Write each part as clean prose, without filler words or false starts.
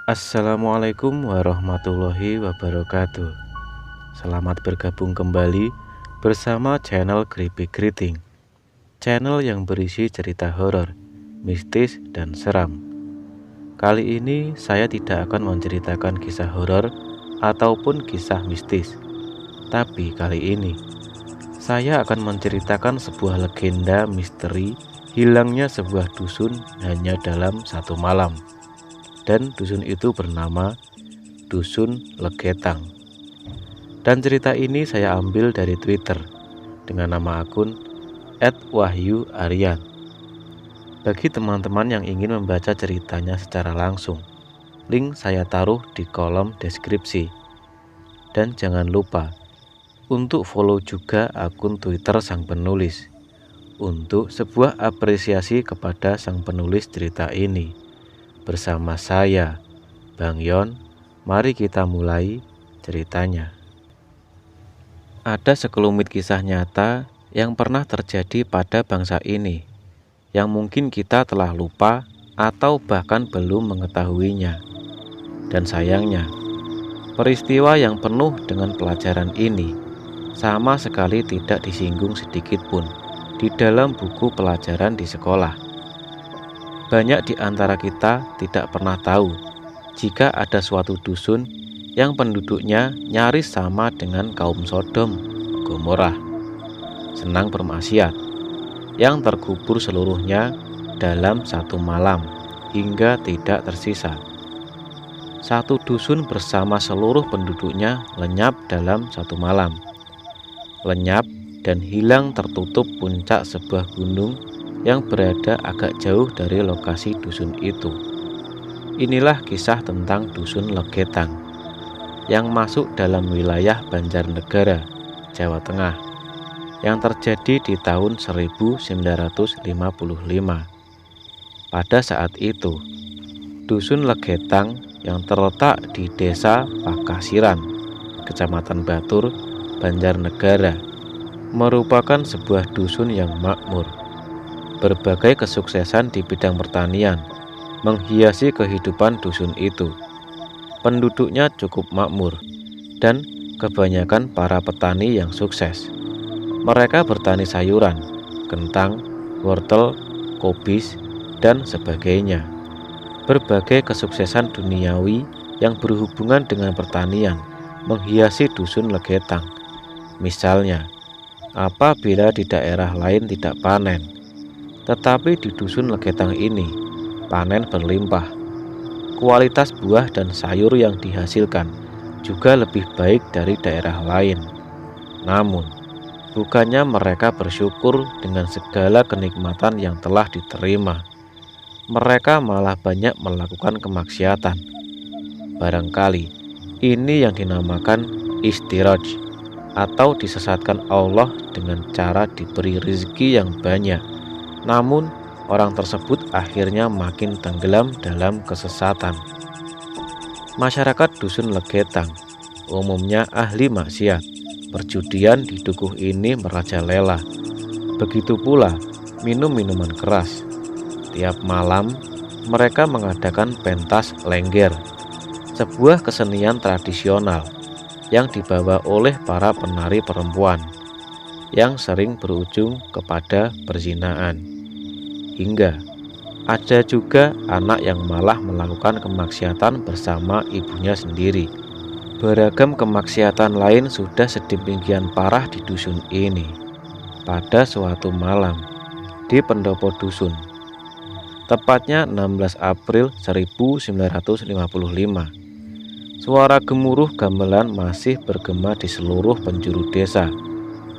Assalamualaikum warahmatullahi wabarakatuh. Selamat bergabung kembali bersama channel Creepy Greeting, channel yang berisi cerita horor, mistis, dan seram. Kali ini saya tidak akan menceritakan kisah horor ataupun kisah mistis, tapi kali ini saya akan menceritakan sebuah legenda misteri hilangnya sebuah dusun hanya dalam satu malam. Dan dusun itu bernama Dusun Legetang. Dan cerita ini saya ambil dari Twitter dengan nama akun @wahyuaryan. Bagi teman-teman yang ingin membaca ceritanya secara langsung, link saya taruh di kolom deskripsi. Dan jangan lupa untuk follow juga akun Twitter sang penulis untuk sebuah apresiasi kepada sang penulis cerita ini. Bersama saya, Bang Yon, mari kita mulai ceritanya. Ada sekelumit kisah nyata yang pernah terjadi pada bangsa ini, yang mungkin kita telah lupa atau bahkan belum mengetahuinya. Dan sayangnya, peristiwa yang penuh dengan pelajaran ini sama sekali tidak disinggung sedikit pun di dalam buku pelajaran di sekolah. Banyak di antara kita tidak pernah tahu jika ada suatu dusun yang penduduknya nyaris sama dengan kaum Sodom, Gomorrah, senang bermaksiat, yang terkubur seluruhnya dalam satu malam hingga tidak tersisa. Satu dusun bersama seluruh penduduknya lenyap dalam satu malam. Lenyap dan hilang tertutup puncak sebuah gunung yang berada agak jauh dari lokasi dusun itu. Inilah kisah tentang Dusun Legetang yang masuk dalam wilayah Banjarnegara, Jawa Tengah, yang terjadi di tahun 1955. Pada saat itu, Dusun Legetang yang terletak di Desa Pakasiran, Kecamatan Batur, Banjarnegara, merupakan sebuah dusun yang makmur. Berbagai kesuksesan di bidang pertanian menghiasi kehidupan dusun itu. Penduduknya cukup makmur dan kebanyakan para petani yang sukses. Mereka bertani sayuran, kentang, wortel, kobis, dan sebagainya. Berbagai kesuksesan duniawi yang berhubungan dengan pertanian menghiasi dusun Legetang. Misalnya, apabila di daerah lain tidak panen, tetapi di dusun Legetang ini panen berlimpah. Kualitas buah dan sayur yang dihasilkan juga lebih baik dari daerah lain. Namun, bukannya mereka bersyukur dengan segala kenikmatan yang telah diterima, mereka malah banyak melakukan kemaksiatan. Barangkali ini yang dinamakan istiraj, atau disesatkan Allah dengan cara diberi rezeki yang banyak. Namun, orang tersebut akhirnya makin tenggelam dalam kesesatan. Masyarakat Dusun Legetang umumnya ahli maksiat. Perjudian di dukuh ini merajalela. Begitu pula minum minuman keras. Tiap malam mereka mengadakan pentas lengger, sebuah kesenian tradisional yang dibawa oleh para penari perempuan yang sering berujung kepada perzinaan. Hingga ada juga anak yang malah melakukan kemaksiatan bersama ibunya sendiri. Beragam kemaksiatan lain sudah sedemikian parah di dusun ini. Pada suatu malam di pendopo dusun, tepatnya 16 April 1955, suara gemuruh gamelan masih bergema di seluruh penjuru desa,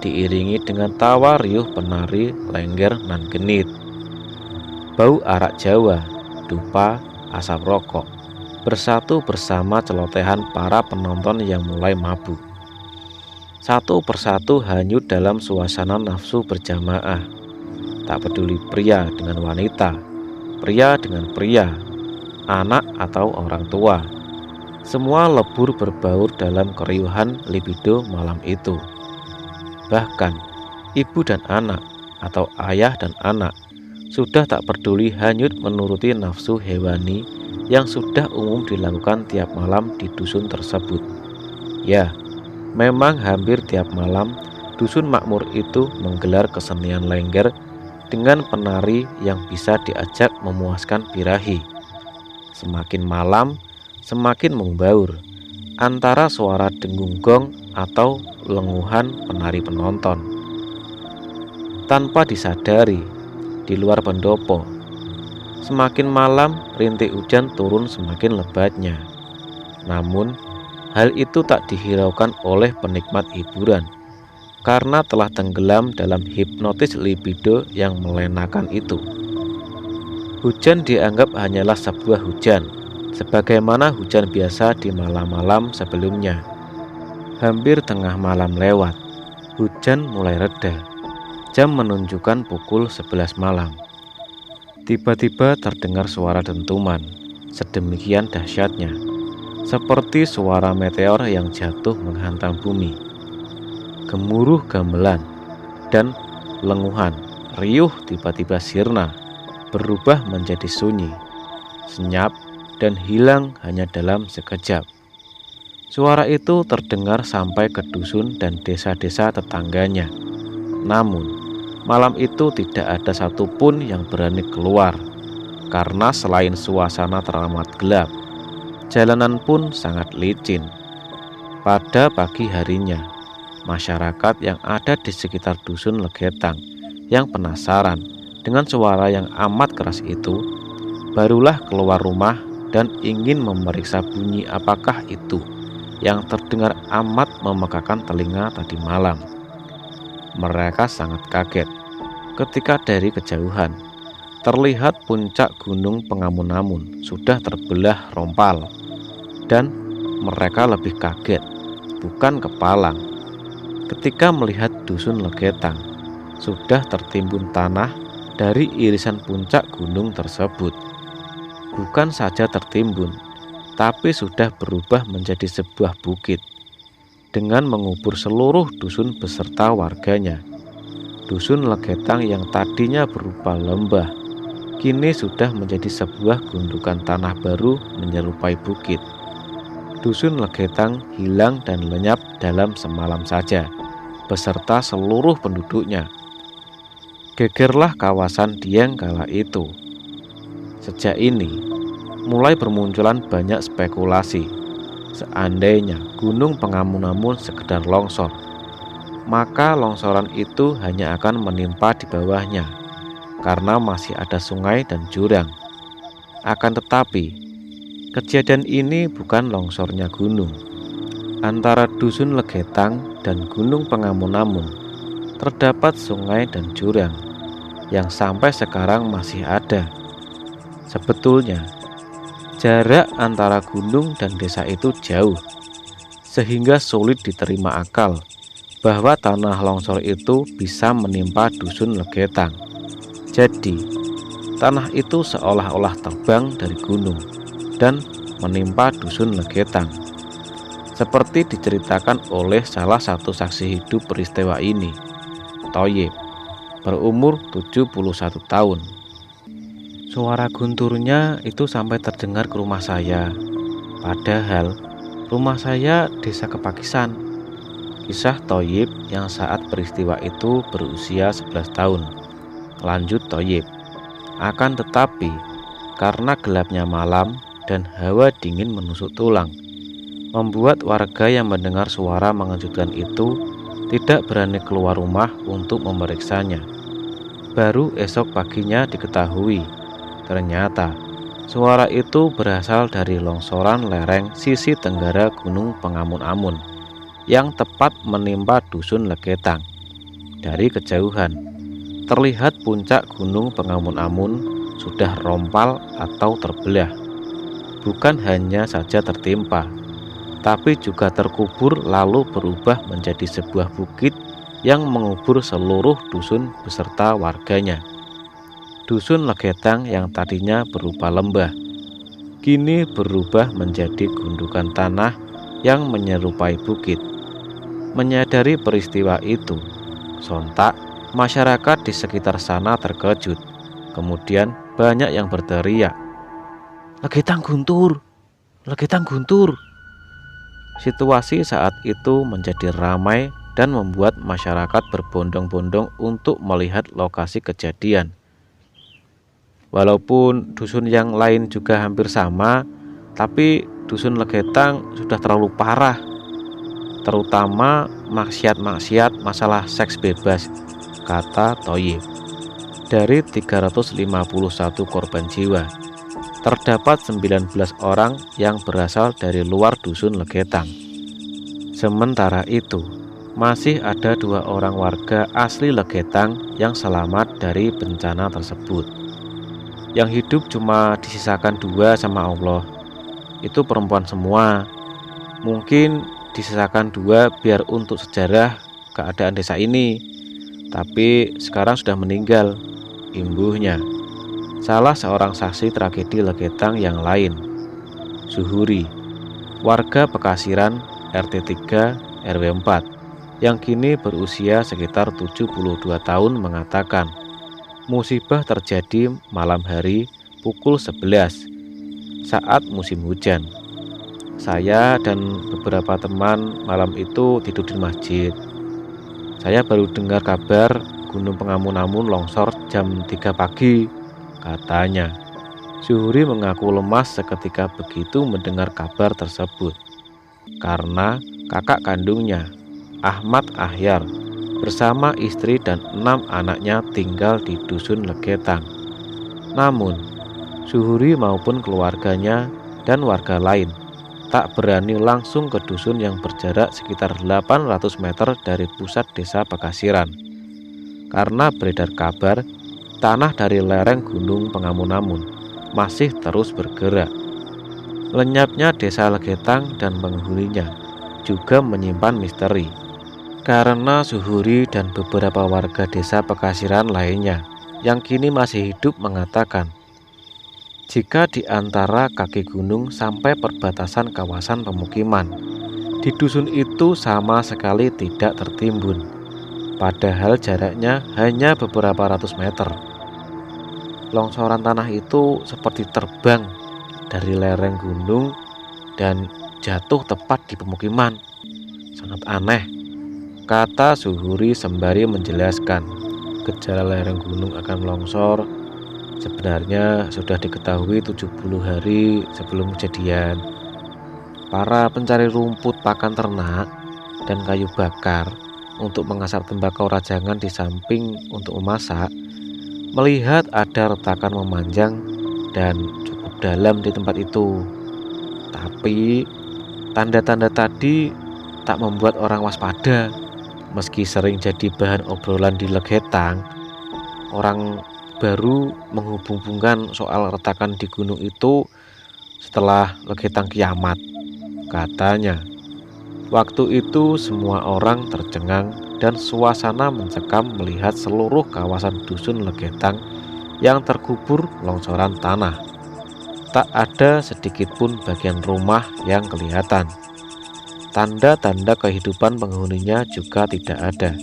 diiringi dengan tawa riuh penari lengger nan genit. Bau arak Jawa, dupa, asap rokok bersatu bersama celotehan para penonton yang mulai mabuk. Satu persatu hanyut dalam suasana nafsu berjamaah. Tak peduli pria dengan wanita, pria dengan pria, anak atau orang tua, semua lebur berbaur dalam keriuhan libido malam itu. Bahkan ibu dan anak atau ayah dan anak sudah tak peduli hanyut menuruti nafsu hewani yang sudah umum dilakukan tiap malam di dusun tersebut. Ya, memang hampir tiap malam dusun makmur itu menggelar kesenian lengger dengan penari yang bisa diajak memuaskan birahi. Semakin malam, semakin membaur antara suara dengung gong atau lenguhan penari penonton. Tanpa disadari, di luar pendopo, semakin malam rintik hujan turun semakin lebatnya. Namun, hal itu tak dihiraukan oleh penikmat hiburan karena telah tenggelam dalam hipnotis libido yang melenakan itu. Hujan dianggap hanyalah sebuah hujan, sebagaimana hujan biasa di malam-malam sebelumnya. Hampir tengah malam lewat, hujan mulai reda. Jam menunjukkan pukul 11 malam. Tiba-tiba terdengar suara dentuman, sedemikian dahsyatnya, seperti suara meteor yang jatuh menghantam bumi. Gemuruh gamelan dan lenguhan riuh tiba-tiba sirna, berubah menjadi sunyi, senyap, dan hilang hanya dalam sekejap. Suara itu terdengar sampai ke dusun dan desa-desa tetangganya. Namun, malam itu tidak ada satupun yang berani keluar, karena selain suasana teramat gelap, jalanan pun sangat licin. Pada pagi harinya, masyarakat yang ada di sekitar dusun Legetang yang penasaran dengan suara yang amat keras itu, barulah keluar rumah dan ingin memeriksa bunyi apakah itu yang terdengar amat memekakan telinga tadi malam. Mereka sangat kaget ketika dari kejauhan terlihat puncak gunung Pengamun-amun sudah terbelah rompal, dan mereka lebih kaget, bukan kepalang, ketika melihat dusun Legetang sudah tertimbun tanah dari irisan puncak gunung tersebut. Bukan saja tertimbun, tapi sudah berubah menjadi sebuah bukit dengan mengubur seluruh dusun beserta warganya. Dusun Legetang yang tadinya berupa lembah, kini sudah menjadi sebuah gundukan tanah baru menyerupai bukit. Dusun Legetang hilang dan lenyap dalam semalam saja, beserta seluruh penduduknya. Gegerlah kawasan Dieng kala itu. Sejak ini, mulai bermunculan banyak spekulasi. Seandainya gunung Pengamun-amun sekedar longsor, maka longsoran itu hanya akan menimpa di bawahnya, karena masih ada sungai dan jurang. Akan tetapi, kejadian ini bukan longsornya gunung. Antara dusun Legetang dan gunung Pengamun-amun terdapat sungai dan jurang yang sampai sekarang masih ada. Sebetulnya, jarak antara gunung dan desa itu jauh, sehingga sulit diterima akal bahwa tanah longsor itu bisa menimpa dusun Legetang. Jadi, tanah itu seolah-olah terbang dari gunung dan menimpa dusun Legetang. Seperti diceritakan oleh salah satu saksi hidup peristiwa ini, Toyib, berumur 71 tahun. Suara gunturnya itu sampai terdengar ke rumah saya. Padahal rumah saya desa Kepakisan. Kisah Toyib yang saat peristiwa itu berusia 11 tahun. Lanjut Toyib. Akan tetapi, karena gelapnya malam dan hawa dingin menusuk tulang, membuat warga yang mendengar suara mengejutkan itu tidak berani keluar rumah untuk memeriksanya. Baru esok paginya diketahui, ternyata suara itu berasal dari longsoran lereng sisi tenggara gunung Pengamun-amun yang tepat menimpa dusun Legetang. Dari kejauhan, terlihat puncak gunung Pengamun-amun sudah rompal atau terbelah. Bukan hanya saja tertimpa, tapi juga terkubur lalu berubah menjadi sebuah bukit yang mengubur seluruh dusun beserta warganya. Dusun Legetang yang tadinya berupa lembah, kini berubah menjadi gundukan tanah yang menyerupai bukit. Menyadari peristiwa itu, sontak masyarakat di sekitar sana terkejut. Kemudian banyak yang berteriak, Legetang guntur, legetang guntur. Situasi saat itu menjadi ramai dan membuat masyarakat berbondong-bondong untuk melihat lokasi kejadian. Walaupun dusun yang lain juga hampir sama, tapi dusun Legetang sudah terlalu parah, terutama maksiat-maksiat masalah seks bebas, kata Thoyib. Dari 351 korban jiwa, terdapat 19 orang yang berasal dari luar dusun Legetang. Sementara itu, masih ada 2 orang warga asli Legetang yang selamat dari bencana tersebut. Yang hidup cuma disisakan 2 sama Allah. Itu perempuan semua. Mungkin disisakan 2 biar untuk sejarah keadaan desa ini. Tapi sekarang sudah meninggal, imbuhnya. Salah seorang saksi tragedi Legetang yang lain, Zuhuri, warga Pekasiran RT 3 RW 4, yang kini berusia sekitar 72 tahun mengatakan, musibah terjadi malam hari pukul 11 saat musim hujan. Saya dan beberapa teman malam itu tidur di masjid. Saya baru dengar kabar Gunung Pengamun-amun longsor jam 3 pagi, katanya. Zuhuri mengaku lemas seketika begitu mendengar kabar tersebut. Karena kakak kandungnya, Ahmad Ahyar, bersama istri dan 6 anaknya tinggal di dusun Legetang. Namun, Zuhuri maupun keluarganya dan warga lain tak berani langsung ke dusun yang berjarak sekitar 800 meter dari pusat desa Pekasiran. Karena beredar kabar, tanah dari lereng Gunung Pengamun-amun masih terus bergerak. Lenyapnya desa Legetang dan penghuninya juga menyimpan misteri. Karena Zuhuri dan beberapa warga desa Pekasiran lainnya yang kini masih hidup mengatakan, jika di antara kaki gunung sampai perbatasan kawasan pemukiman, di dusun itu sama sekali tidak tertimbun, padahal jaraknya hanya beberapa ratus meter. Longsoran tanah itu seperti terbang dari lereng gunung dan jatuh tepat di pemukiman. Sangat aneh, kata Zuhuri sembari menjelaskan. Gejala lereng gunung akan longsor sebenarnya sudah diketahui 70 hari sebelum kejadian. Para pencari rumput pakan ternak dan kayu bakar untuk mengasap tembakau rajangan di samping untuk memasak, melihat ada retakan memanjang dan cukup dalam di tempat itu. Tapi tanda-tanda tadi tak membuat orang waspada. Meski sering jadi bahan obrolan di Legetang, orang baru menghubung-hubungkan soal retakan di gunung itu setelah Legetang kiamat, katanya. Waktu itu semua orang tercengang dan suasana mencekam melihat seluruh kawasan dusun Legetang yang terkubur longsoran tanah. Tak ada sedikit pun bagian rumah yang kelihatan. Tanda-tanda kehidupan penghuninya juga tidak ada,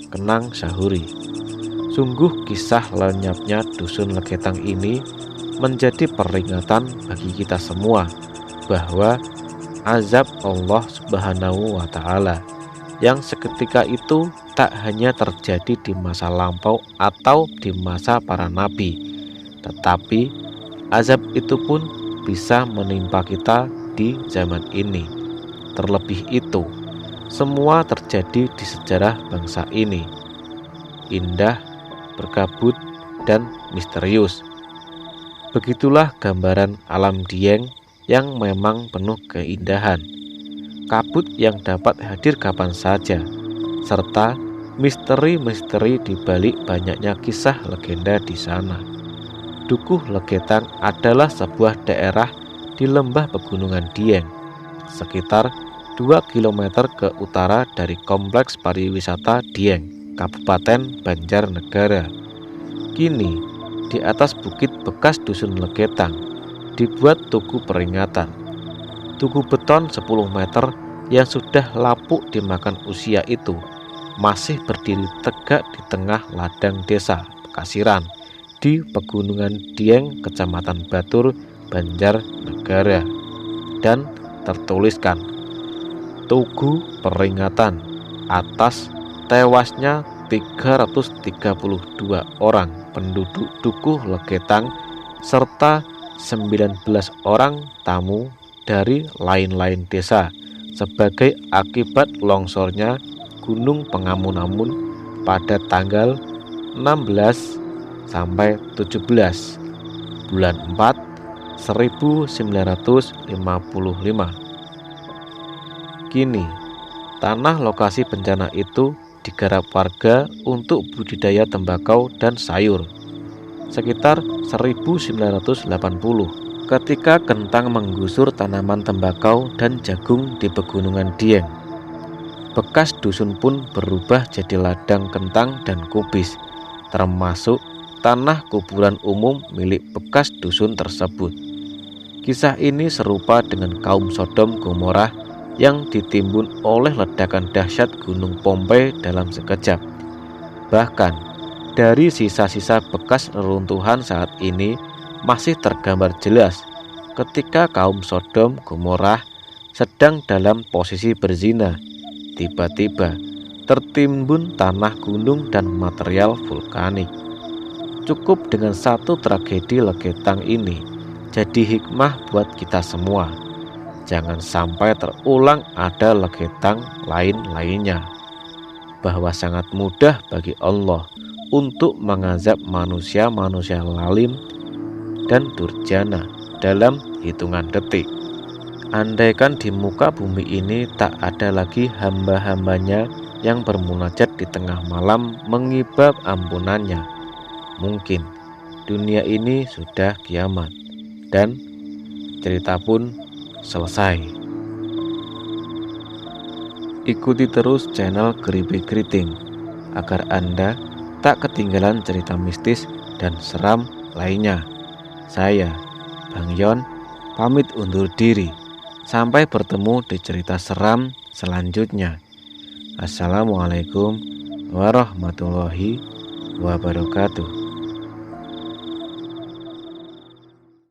kenang Zuhuri. Sungguh kisah lenyapnya dusun Legetang ini menjadi peringatan bagi kita semua bahwa azab Allah Subhanahu wa Ta'ala yang seketika itu tak hanya terjadi di masa lampau atau di masa para nabi, tetapi azab itu pun bisa menimpa kita di zaman ini. Terlebih itu, semua terjadi di sejarah bangsa ini. Indah, berkabut, dan misterius. Begitulah gambaran alam Dieng yang memang penuh keindahan. Kabut yang dapat hadir kapan saja, serta misteri-misteri di balik banyaknya kisah legenda di sana. Dukuh Legetang adalah sebuah daerah di lembah pegunungan Dieng, sekitar 2 km ke utara dari Kompleks Pariwisata Dieng, Kabupaten Banjarnegara. Kini, di atas bukit bekas dusun Legetang, dibuat tugu peringatan. Tugu beton 10 meter yang sudah lapuk dimakan usia itu masih berdiri tegak di tengah ladang desa Pekasiran di Pegunungan Dieng, Kecamatan Batur, Banjarnegara dan tertuliskan Tugu peringatan atas tewasnya 332 orang penduduk Dukuh Legetang serta 19 orang tamu dari lain-lain desa sebagai akibat longsornya Gunung Pengamun-amun pada tanggal 16 sampai 17 bulan 4 1955. Kini, tanah lokasi bencana itu digarap warga untuk budidaya tembakau dan sayur. Sekitar 1980, ketika kentang menggusur tanaman tembakau dan jagung di Pegunungan Dieng, bekas dusun pun berubah jadi ladang kentang dan kubis, termasuk tanah kuburan umum milik bekas dusun tersebut. Kisah ini serupa dengan kaum Sodom Gomorrah yang ditimbun oleh ledakan dahsyat Gunung Pompei dalam sekejap. Bahkan, dari sisa-sisa bekas reruntuhan saat ini masih tergambar jelas ketika kaum Sodom Gomorrah sedang dalam posisi berzina. Tiba-tiba tertimbun tanah gunung dan material vulkanik. Cukup dengan satu tragedi Legetang ini jadi hikmah buat kita semua. Jangan sampai terulang ada Legetang lain-lainnya. Bahwa sangat mudah bagi Allah untuk mengazab manusia-manusia lalim dan durjana dalam hitungan detik. Andaikan di muka bumi ini tak ada lagi hamba-hambanya yang bermunajat di tengah malam mengibab ampunannya, mungkin dunia ini sudah kiamat dan cerita pun selesai. Ikuti terus channel Geribik Keriting agar Anda tak ketinggalan cerita mistis dan seram lainnya. Saya, Bang Yon, pamit undur diri. Sampai bertemu di cerita seram selanjutnya. Assalamualaikum warahmatullahi wabarakatuh.